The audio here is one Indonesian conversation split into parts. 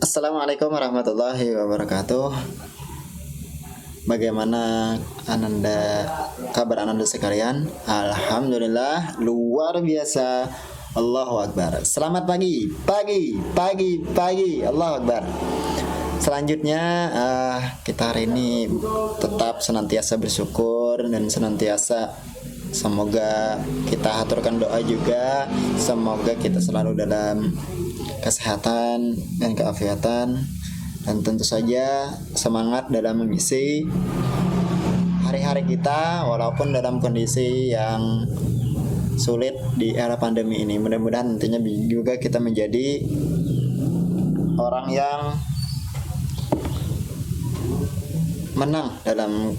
Assalamualaikum warahmatullahi wabarakatuh. Bagaimana kabar Ananda sekalian? Alhamdulillah luar biasa. Allahu Akbar. Selamat pagi, pagi. Allahu Akbar. Selanjutnya kita hari ini tetap senantiasa bersyukur dan senantiasa semoga kita haturkan doa juga, semoga kita selalu dalam kesehatan dan keafiatan, dan tentu saja semangat dalam mengisi hari-hari kita walaupun dalam kondisi yang sulit di era pandemi ini. Mudah-mudahan nantinya juga kita menjadi orang yang menang dalam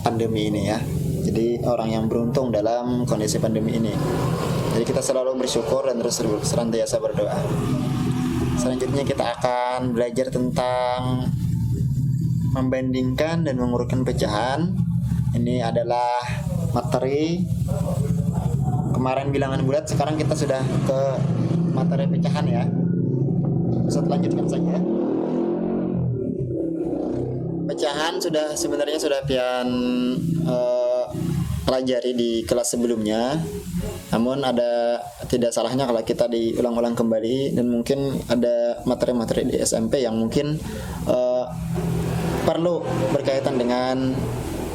pandemi ini ya. Jadi orang yang beruntung dalam kondisi pandemi ini. Jadi kita selalu bersyukur dan terus senantiasa berdoa. Selanjutnya kita akan belajar tentang membandingkan dan mengurutkan pecahan. Ini adalah materi kemarin bilangan bulat, sekarang kita sudah ke materi pecahan ya. Bisa lanjutkan saja. Pecahan sebenarnya sudah pian pelajari di kelas sebelumnya. Namun tidak salahnya kalau kita diulang-ulang kembali, dan mungkin ada materi-materi di SMP yang mungkin perlu berkaitan dengan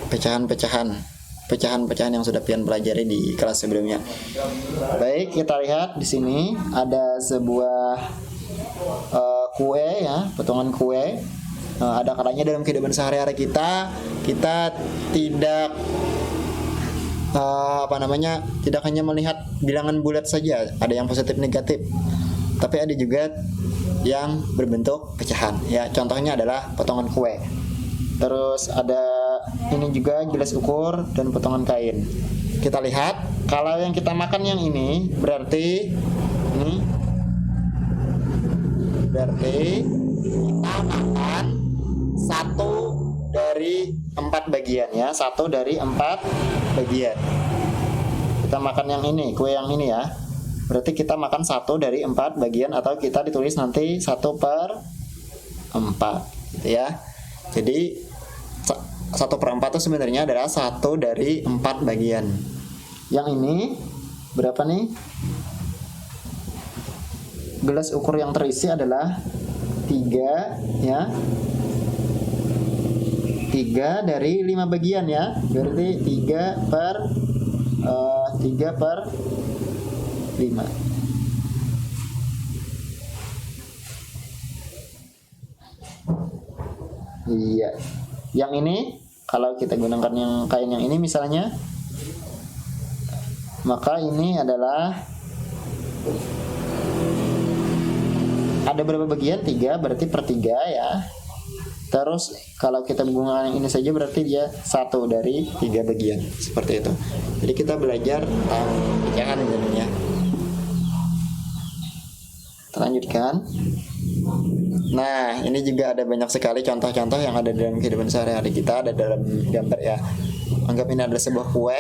pecahan-pecahan yang sudah pian pelajari di kelas sebelumnya. Baik, kita lihat di sini ada sebuah kue ya, potongan kue. Ada kalanya dalam kehidupan sehari-hari kita tidak tidak hanya melihat bilangan bulat saja, ada yang positif negatif, tapi ada juga yang berbentuk pecahan ya. Contohnya adalah potongan kue, terus ada ini juga gelas ukur dan potongan kain. Kita lihat, kalau yang kita makan yang ini berarti kita makan 1 dari 4 bagian ya, 1 dari 4 bagian. Kita makan yang ini, kue yang ini ya. Berarti kita makan 1 dari 4 bagian, atau kita ditulis nanti 1/4 gitu ya. Jadi 1/4 itu sebenarnya adalah 1 dari 4 bagian. Yang ini berapa nih? Gelas ukur yang terisi adalah 3 ya. 3 dari 5 bagian ya. Berarti 3/5. Iya. Yang ini kalau kita gunakan yang kain yang ini misalnya, maka ini adalah ada berapa bagian? 3, berarti per 3 ya. Terus kalau kita menggunakan ini saja berarti dia 1 dari 3 bagian, seperti itu. Jadi kita belajar tentang pecahan jadinya. Lanjutkan. Nah, ini juga ada banyak sekali contoh-contoh yang ada dalam kehidupan sehari-hari kita, ada dalam gambar ya. Anggap ini adalah sebuah kue,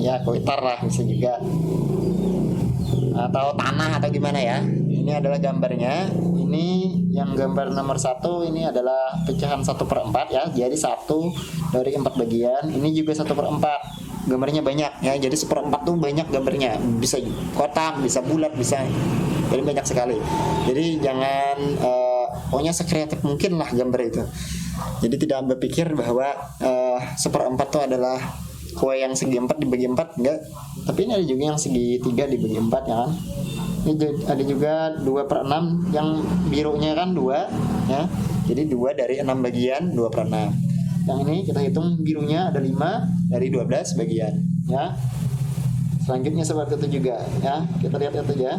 ya kue tar lah bisa juga, atau tanah atau gimana ya. Ini adalah gambarnya. Ini yang gambar nomor 1 ini adalah pecahan 1/4 ya. Jadi 1 dari 4 bagian. Ini juga 1/4. Gambarnya banyak ya. Jadi 1/4 tuh banyak gambarnya. Bisa kotak, bisa bulat, bisa. Jadi banyak sekali. Jadi jangan pokoknya sekreatif mungkin lah gambar itu. Jadi tidak berpikir bahwa 1/4 itu adalah kue yang segi 4 dibagi 4, enggak. Tapi ini ada juga yang segi 3 dibagi 4 ya kan. Ini ada juga 2/6 yang birunya kan 2 ya. Jadi 2 dari 6 bagian, 2/6. Yang ini kita hitung birunya ada 5 dari 12 bagian ya. Selanjutnya seperti itu juga ya. Kita lihat itu aja.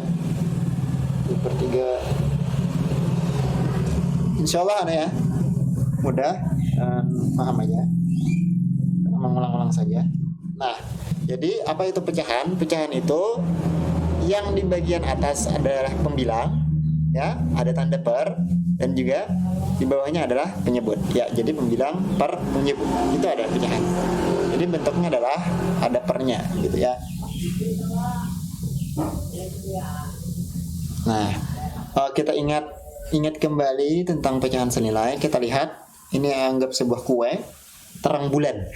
2/3. Insyaallah ya. Mudah dan paham aja. Mengulang-ulang saja. Nah, jadi apa itu pecahan? Pecahan itu yang di bagian atas adalah pembilang ya, ada tanda per, dan juga di bawahnya adalah penyebut ya. Jadi pembilang per penyebut itu ada pecahan. Jadi bentuknya adalah ada pernya gitu ya. Nah, kita ingat ingat kembali tentang pecahan senilai, kita lihat ini anggap sebuah kue terang bulan.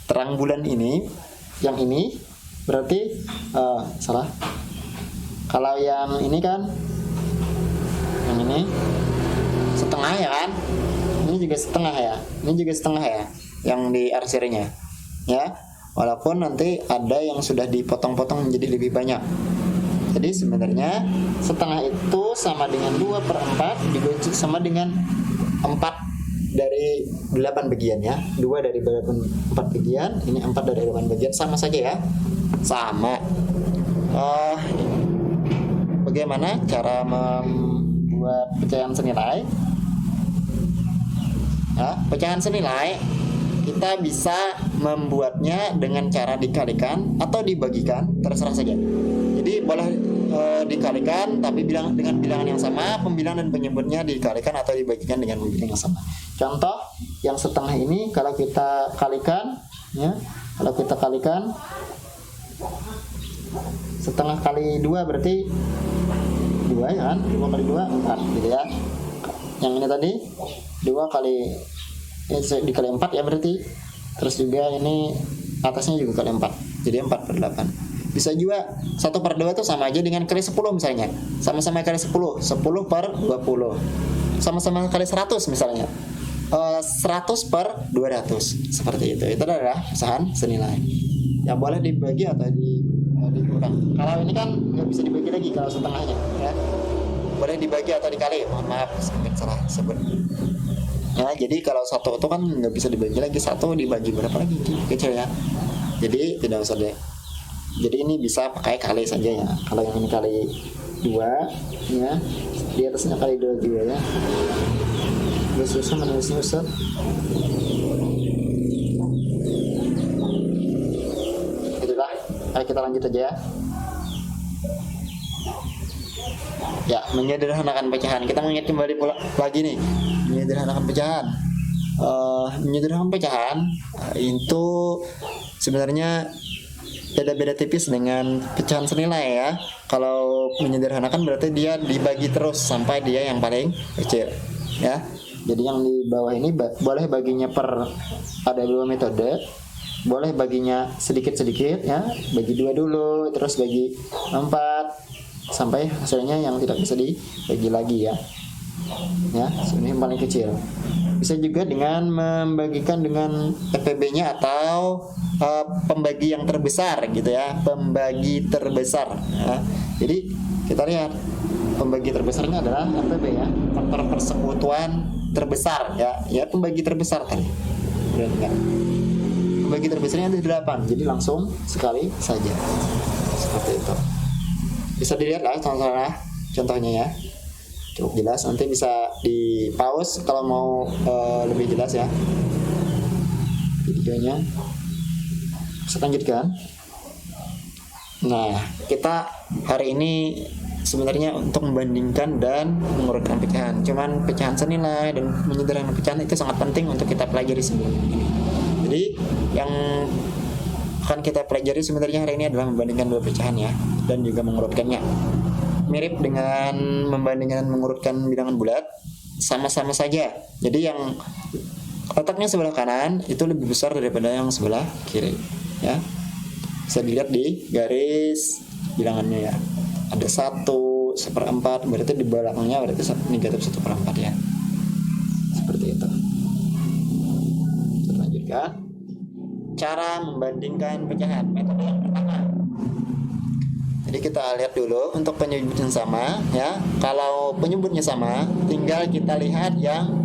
Terang bulan ini, yang ini berarti salah. Kalau yang ini kan, yang ini setengah ya kan? Ini juga setengah ya. Ini juga setengah ya, yang di arsirnya. Ya, walaupun nanti ada yang sudah dipotong-potong menjadi lebih banyak. Jadi sebenarnya setengah itu sama dengan 2/4 digoci sama dengan 4 dari 8 bagian ya. 2 dari 4 bagian, ini 4 dari 8 bagian, sama saja ya. Sama. Bagaimana cara membuat pecahan senilai? Ya, pecahan senilai kita bisa membuatnya dengan cara dikalikan atau dibagikan, terserah saja. Jadi boleh dikalikan tapi dengan bilangan yang sama, pembilang dan penyebutnya dikalikan atau dibagikan dengan pembilang yang sama. Contoh yang setengah ini kalau kita kalikan ya, kalau kita kalikan setengah kali 2 berarti 2 ya kan, 2 kali 2 4 gitu ya. Yang ini tadi 2 kali dikali 4 ya berarti. Terus juga ini atasnya juga kali 4, jadi 4/8. Bisa juga 1/2 itu sama aja dengan kali 10 misalnya. Sama-sama kali 10, 10/20. Sama-sama kali 100 misalnya. 100/200 seperti itu. Itu adalah pecahan senilai. Ya boleh dibagi atau dikurang. Kalau ini kan nggak bisa dibagi lagi kalau setengahnya ya. Boleh dibagi atau dikali. Mohon maaf, salah sebut. Ya, jadi kalau 1 itu kan nggak bisa dibagi lagi, 1 dibagi berapa lagi kecil ya. Jadi tidak usah deh. Jadi ini bisa pakai kali saja ya. Kalau yang ini kali 2 ya, di atasnya kali 2 juga ya. Susah menulisnya Ustaz. Itulah. Ayo kita lanjut aja ya. Ya, menyederhanakan pecahan. Kita mengingat kembali lagi nih, menyederhanakan pecahan. Menyederhanakan pecahan itu sebenarnya beda-beda tipis dengan pecahan senilai ya. Kalau menyederhanakan berarti dia dibagi terus sampai dia yang paling kecil ya. Jadi yang di bawah ini boleh baginya ada 2 metode. Boleh baginya sedikit-sedikit ya, bagi 2 dulu, terus bagi 4 sampai hasilnya yang tidak bisa dibagi lagi ya. Ya, ini yang paling kecil. Bisa juga dengan membagikan dengan FPB-nya atau pembagi yang terbesar gitu ya, pembagi terbesar ya. Jadi kita lihat pembagi terbesarnya adalah FPB ya, faktor persekutuan terbesar ya pembagi terbesar tadi. Udah enggak? Pembagi terbesarnya ada 8, jadi langsung sekali saja seperti itu. Bisa dilihat lah contohnya ya, cukup jelas. Nanti bisa di pause kalau mau lebih jelas ya videonya. Bisa lanjutkan. Nah, kita hari ini sebenarnya untuk membandingkan dan mengurutkan pecahan. Cuman pecahan senilai dan menyederhanakan pecahan itu sangat penting untuk kita pelajari sebelum ini. Jadi yang akan kita pelajari sebenarnya hari ini adalah membandingkan 2 pecahan ya, dan juga mengurutkannya. Mirip dengan membandingkan dan mengurutkan bilangan bulat, sama-sama saja. Jadi yang letaknya sebelah kanan itu lebih besar daripada yang sebelah kiri ya. Bisa dilihat di garis bilangannya ya. Ada 1/4, berarti di belakangnya berarti negatif 1/4 ya. Seperti itu. Kita lanjutkan. Cara membandingkan pecahan, metode yang pertama. Jadi kita lihat dulu untuk penyebutnya sama ya. Kalau penyebutnya sama, tinggal kita lihat yang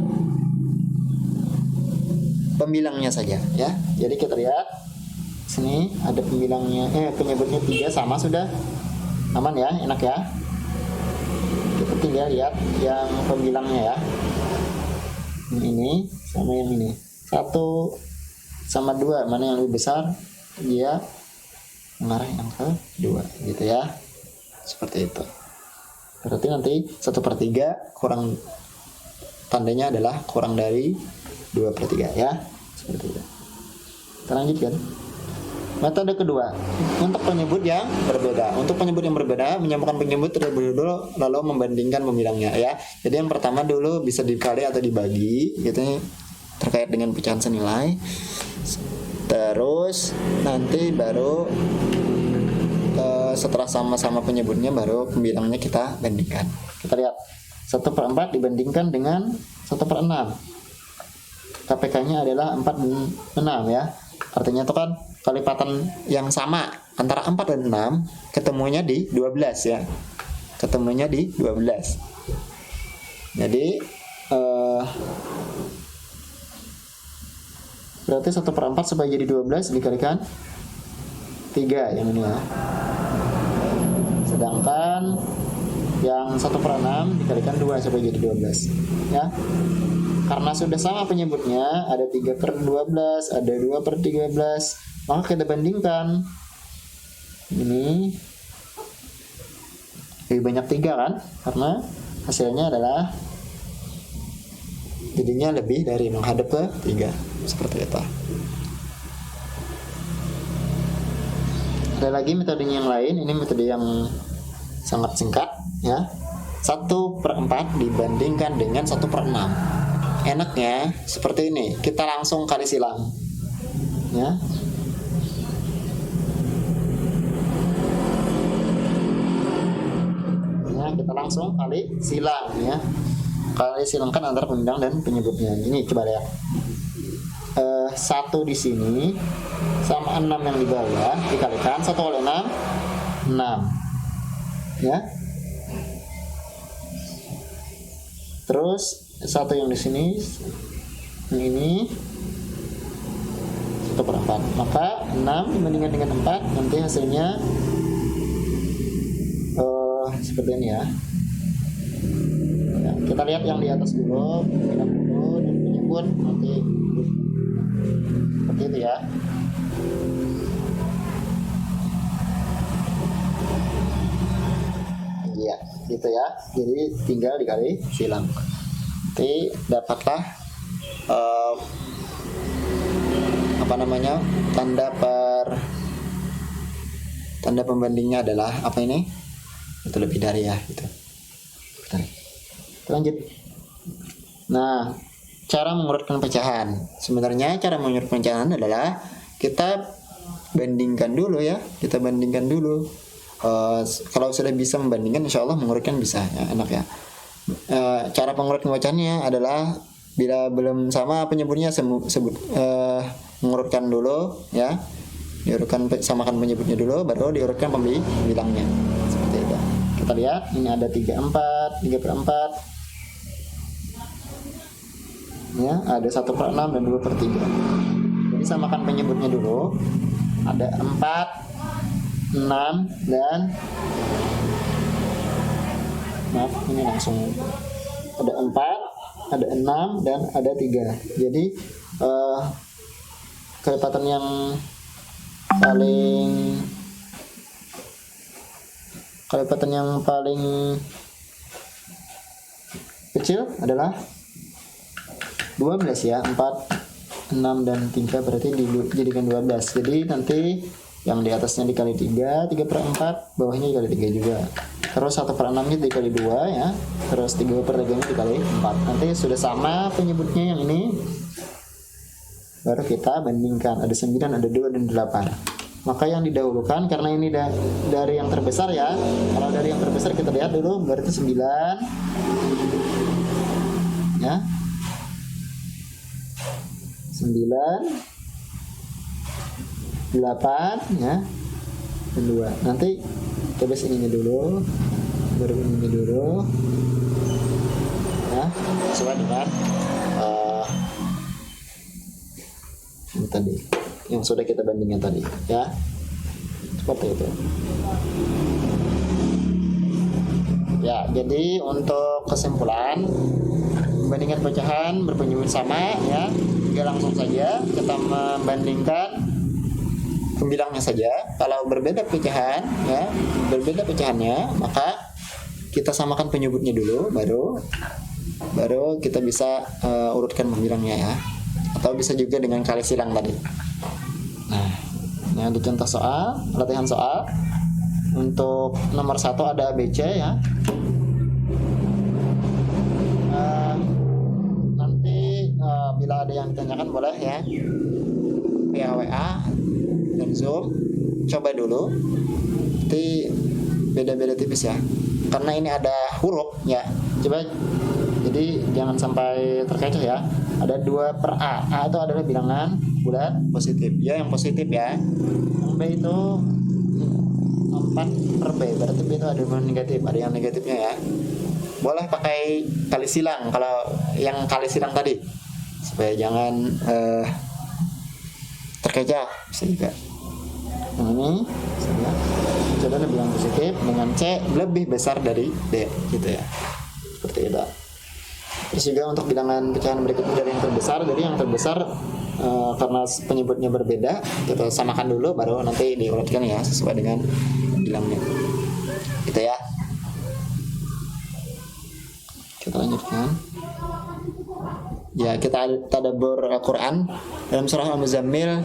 pembilangnya saja ya. Jadi kita lihat sini ada pembilangnya, penyebutnya 3 sama, sudah aman ya, enak ya. Kita tinggal lihat yang pembilangnya ya. Ini sama yang ini. 1 sama 2, mana yang lebih besar? Dia mengarah yang ke 2 gitu ya. Seperti itu. Berarti nanti 1/3 kurang, tandanya adalah kurang dari 2/3 ya. Seperti itu. Kita lanjutkan. Metode kedua, untuk penyebut yang berbeda. Untuk penyebut yang berbeda, menyamakan penyebut terlebih dulu, lalu membandingkan pembilangnya ya. Jadi yang pertama dulu bisa dikali atau dibagi, gitu terkait dengan pecahan senilai. Terus nanti baru setelah sama-sama penyebutnya, baru pembilangnya kita bandingkan. Kita lihat 1/4 dibandingkan dengan 1/6. KPK-nya adalah 4 dan 6 ya. Artinya itu kan kelipatan yang sama antara 4 dan 6 ketemunya di 12 ya. Ketemunya di 12. Jadi berarti 1/4 supaya jadi 12 dikalikan 3 yang ini ya. Sedangkan yang 1/6 dikalikan 2 supaya jadi 12 ya. Karena sudah sama penyebutnya, ada 3/12, ada 2/13, maka kita bandingkan. Ini lebih banyak 3 kan? Karena hasilnya adalah jadinya lebih dari menghadap ke 3. Seperti itu. Ada lagi metode yang lain, ini metode yang sangat singkat ya. 1/4 dibandingkan dengan 1/6. Enaknya seperti ini, kita langsung kali silang ya. Kita langsung kali silang ya. Kali silangkan antara pembilang dan penyebutnya. Ini coba lihat. 1 di sini sama 6 yang di bawah dikalikan 1 kali 6 6 ya. Terus 1 yang di sini ini 1/4. Maka 6 dibandingkan dengan 4 nanti hasilnya seperti ini ya. Kita lihat yang di atas dulu, pembilang dulu dan penyebut nanti seperti itu ya. Iya, gitu ya. Jadi tinggal dikali silang. Nanti dapatlah tanda pembandingnya adalah apa ini? Itu lebih dari ya gitu. Lanjut. Nah, cara mengurutkan pecahan. Sebenarnya cara mengurutkan pecahan adalah kita bandingkan dulu ya. Kita bandingkan dulu. Kalau sudah bisa membandingkan, insya Allah mengurutkan bisa ya, enak ya. Cara pengurutkan pecahannya adalah bila belum sama penyebutnya mengurutkan dulu ya. Diurutkan, samakan penyebutnya dulu, baru diurutkan pembilangnya. Seperti itu. Kita lihat, ini ada 3/4, 3/4 ya, ada 1/6 dan 2/3. Jadi samakan penyebutnya dulu. Ada 4, 6 dan maaf, ini langsung ada 4, ada 6 dan ada 3. Jadi kelipatan yang paling kecil adalah 12 ya. 4, 6 dan 3 berarti dijadikan 12. Jadi nanti yang di atasnya dikali 3, 3/4, bawahnya dikali 3 juga. Terus 1/6 nya dikali 2 ya. Terus 3/3 nya dikali 4. Nanti sudah sama penyebutnya yang ini, baru kita bandingkan. Ada 9, ada 2 dan 8. Maka yang didahulukan karena ini dari yang terbesar ya. Kalau dari yang terbesar kita lihat dulu, berarti 9 ya. 9, 8 ya, dan 2. Nanti coba ini dulu, baru ini dulu ya, sesuai dengan ini tadi yang sudah kita bandingkan tadi ya, seperti itu ya. Jadi untuk kesimpulan, membandingkan pecahan berpenyebut sama ya, tinggal langsung saja kita membandingkan pembilangnya saja. Kalau berbeda pecahan ya, berbeda pecahannya, maka kita samakan penyebutnya dulu, baru kita bisa urutkan pembilangnya ya. Atau bisa juga dengan kali silang tadi. Nah Ya, di contoh soal, latihan soal. Untuk nomor 1 ada ABC ya. Nanti bila ada yang ditanyakan boleh ya via WA dan Zoom. Coba dulu. Nanti beda-beda tipis ya. Karena ini ada huruf ya. Coba. Jadi jangan sampai terkecoh ya. Ada 2 per A. A itu adalah bilangan bulat positif. Ya, yang positif ya. Yang B itu 4 per B. Berarti B itu ada yang negatif. Ada yang negatifnya ya. Boleh pakai kali silang kalau yang kali silang tadi. Supaya jangan terkecoh. Bisa juga. Yang ini saya coba bilang positif dengan C lebih besar dari D gitu ya. Seperti itu. Terus juga untuk bilangan pecahan berikutnya dari yang terbesar. Jadi yang terbesar karena penyebutnya berbeda, kita samakan dulu baru nanti diurutkan ya sesuai dengan bilangnya. Gitu ya. Kita lanjutkan. Ya, kita tadabbur Al-Qur'an dalam surah Al-Muzammil.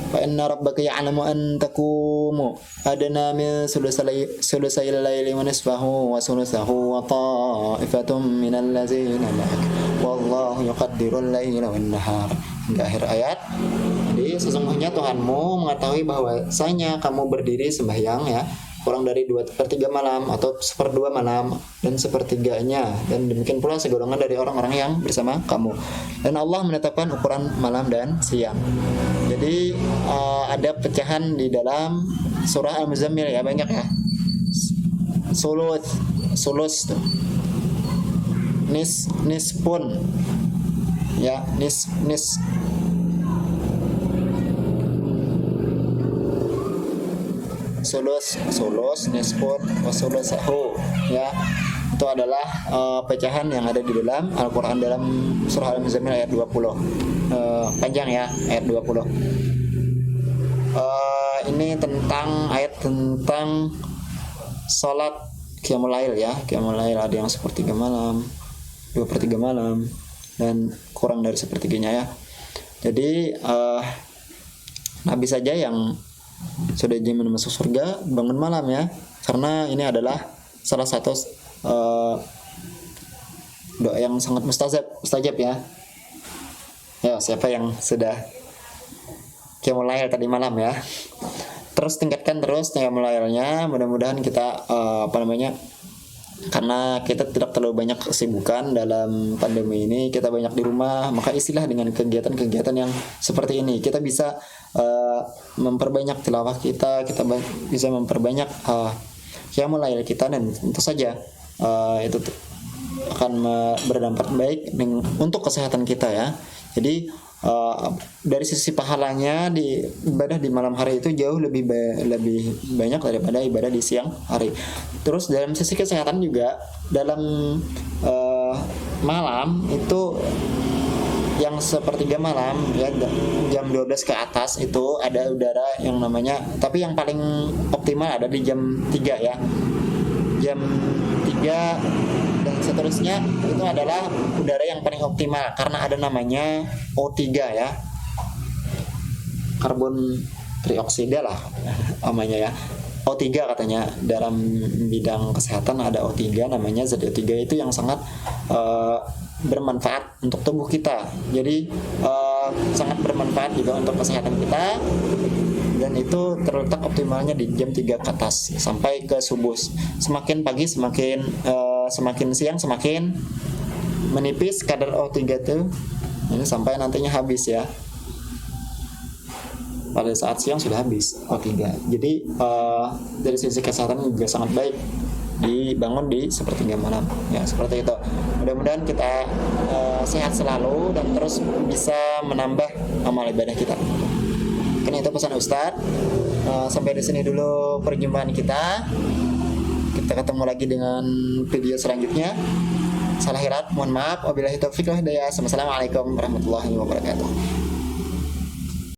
Fa inna rabbaka ya'lamu an taqumu adna min sulusayil laili wa nisfahu wa sulusahu wa ta'ifatum minal ladzina ma'ak wallahu yuqaddirul laila wan nahar. Hingga akhir ayat. Jadi sesungguhnya Tuhanmu mengetahui bahwasanya kamu berdiri sembahyang ya kurang dari 2/3 malam atau 1/2 malam dan 1/3-nya, dan demikian pula segolongan dari orang-orang yang bersama kamu, dan Allah menetapkan ukuran malam dan siang. Jadi ada pecahan di dalam surah Al-Muzammil ya, banyak ya. Sulus tuh. Nispun ya, nis sulus nispun wasulusahu ya. Itu adalah pecahan yang ada di dalam Al-Qur'an dalam surah Al-Muzammil ayat 20. Panjang ya, ayat 20. Ini tentang ayat tentang salat qiyamul lail ya. Qiyamul lail ada yang 1/3 malam, 2/3 malam, dan kurang dari 1/3-nya ya. Jadi Nabi saja yang sudah jamin masuk surga bangun malam ya, karena ini adalah salah satu doa yang sangat mustajab ya. Ya, siapa yang sudah qiyamul lail tadi malam ya, terus tingkatkan terus qiyamul lailnya. Mudah-mudahan kita karena kita tidak terlalu banyak kesibukan dalam pandemi ini, kita banyak di rumah, maka isilah dengan kegiatan-kegiatan yang seperti ini. Kita bisa memperbanyak tilawah kita bisa memperbanyak qiyamul lail kita, dan tentu saja itu akan berdampak baik untuk kesehatan kita ya. Jadi dari sisi pahalanya di ibadah di malam hari itu jauh lebih banyak daripada ibadah di siang hari. Terus dalam sisi kesehatan juga, dalam malam itu yang 1/3 malam ya, jam 12 ke atas itu ada udara yang namanya, tapi yang paling optimal ada di jam 3 ya. Jam 3 dan seterusnya itu adalah udara yang paling optimal karena ada namanya O3 ya, karbon trioksida lah namanya ya, O3 katanya. Dalam bidang kesehatan ada O3 namanya, zat O3 itu yang sangat bermanfaat untuk tubuh kita. Jadi sangat bermanfaat juga untuk kesehatan kita, dan itu terletak optimalnya di jam 3 ke atas sampai ke subuh. Semakin pagi semakin siang semakin menipis kadar O3 itu, ini sampai nantinya habis ya. Pada saat siang sudah habis O3. Jadi dari sisi kesehatan juga sangat baik dibangun di 1/3 malam ya, seperti itu. Mudah-mudahan kita sehat selalu dan terus bisa menambah amal ibadah kita. Mungkin itu pesan Ustadz. Sampai di sini dulu perjumpaan kita. Kita ketemu lagi dengan video selanjutnya. Salah hirat, mohon maaf. Wabillahi taufiq wal hidayah. Assalamualaikum warahmatullahi wabarakatuh.